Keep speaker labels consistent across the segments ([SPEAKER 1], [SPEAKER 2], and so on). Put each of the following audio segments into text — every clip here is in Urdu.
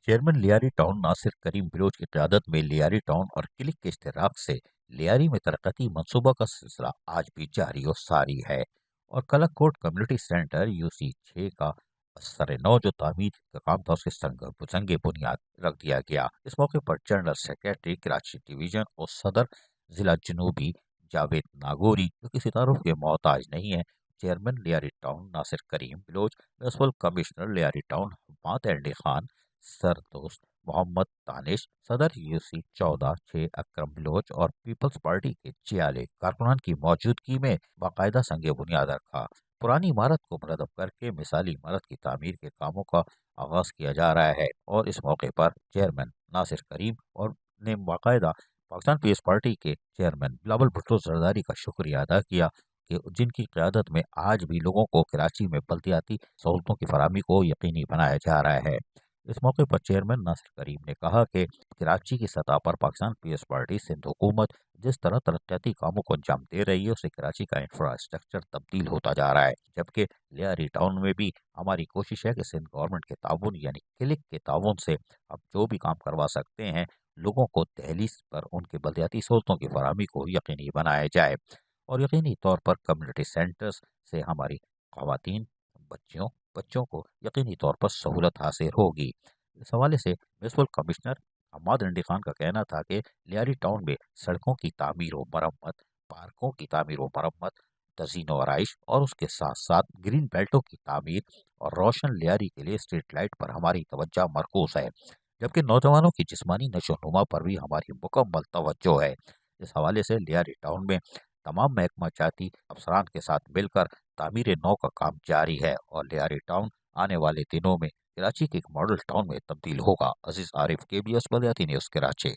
[SPEAKER 1] چیئرمین لیاری ٹاؤن ناصر کریم بلوچ کی قیادت میں لیاری ٹاؤن اور کلک کے اشتراک سے لیاری میں ترقیاتی منصوبہ کا سلسلہ آج بھی جاری و ساری ہے اور کلک کوٹ کمیونٹی سینٹر UC6 کا سر نو جو تعمیر کا کام تھا اس کے سنگ بنیاد رکھ دیا گیا۔ اس موقع پر جنرل سیکریٹری کراچی ڈویژن اور صدر ضلع جنوبی جاوید ناگوری جو کسی تعارف کے محتاج نہیں ہے، chairman Lyari town Nasir Karim Baloch, municipal commissioner Lyari town Hammad اینڈی خان، سردوست محمد دانش، صدر UC14 اکرم بلوچ اور پیپلز پارٹی کے چیالے کارکنان کی موجودگی میں باقاعدہ سنگ بنیاد رکھا۔ پرانی عمارت کو منہدم کر کے مثالی عمارت کی تعمیر کے کاموں کا آغاز کیا جا رہا ہے اور اس موقع پر چیئرمین ناصر کریم اور نے باقاعدہ پاکستان پیپلز پارٹی کے چیئرمین بلاول بھٹو زرداری کا شکریہ ادا کیا کہ جن کی قیادت میں آج بھی لوگوں کو کراچی میں بلدیاتی سہولتوں کی فراہمی کو یقینی بنایا جا رہا ہے۔ اس موقع پر چیئرمین ناصر کریم نے کہا کہ کراچی کی سطح پر پاکستان پیپلز پارٹی سندھ حکومت جس طرح ترقیاتی کاموں کو انجام دے رہی ہے اسے کراچی کا انفراسٹرکچر تبدیل ہوتا جا رہا ہے، جبکہ لیاری ٹاؤن میں بھی ہماری کوشش ہے کہ سندھ گورنمنٹ کے تعاون یعنی کلک کے تعاون سے اب جو بھی کام کروا سکتے ہیں لوگوں کو دہلیز پر ان کے بلدیاتی سہولتوں کی فراہمی کو یقینی بنایا جائے اور یقینی طور پر کمیونٹی سینٹرز سے ہماری خواتین بچوں کو یقینی طور پر سہولت حاصل ہوگی۔ اس حوالے سے میونسپل کمشنر حماد اینڈی خان کا کہنا تھا کہ لیاری ٹاؤن میں سڑکوں کی تعمیر و مرمت، پارکوں کی تعمیر و مرمت، تزئین و آرائش اور اس کے ساتھ ساتھ گرین بیلٹوں کی تعمیر اور روشن لیاری کے لیے اسٹریٹ لائٹ پر ہماری توجہ مرکوز ہے، جبکہ نوجوانوں کی جسمانی نشو و نما پر بھی ہماری مکمل توجہ ہے۔ اس حوالے سے لیاری ٹاؤن میں تمام محکمہ جاتی افسران کے ساتھ مل کر تعمیر نو کا کام جاری ہے اور لیاری ٹاؤن آنے والے دنوں میں کراچی کے ایک ماڈل ٹاؤن میں تبدیل ہوگا۔ عزیز عارف، KBS بلدیاتی نیوز کراچی۔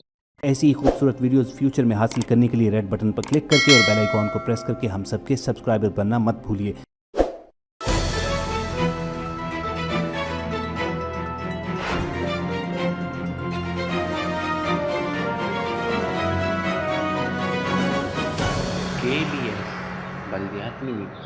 [SPEAKER 2] ایسی ہی خوبصورت ویڈیوز فیوچر میں حاصل کرنے کے لیے ریڈ بٹن پر کلک کر کے اور بیل آئیکن کو پریس کر کے ہم سب کے سبسکرائبر بننا مت بھولیے۔
[SPEAKER 3] KBS بلدیاتی نیوز۔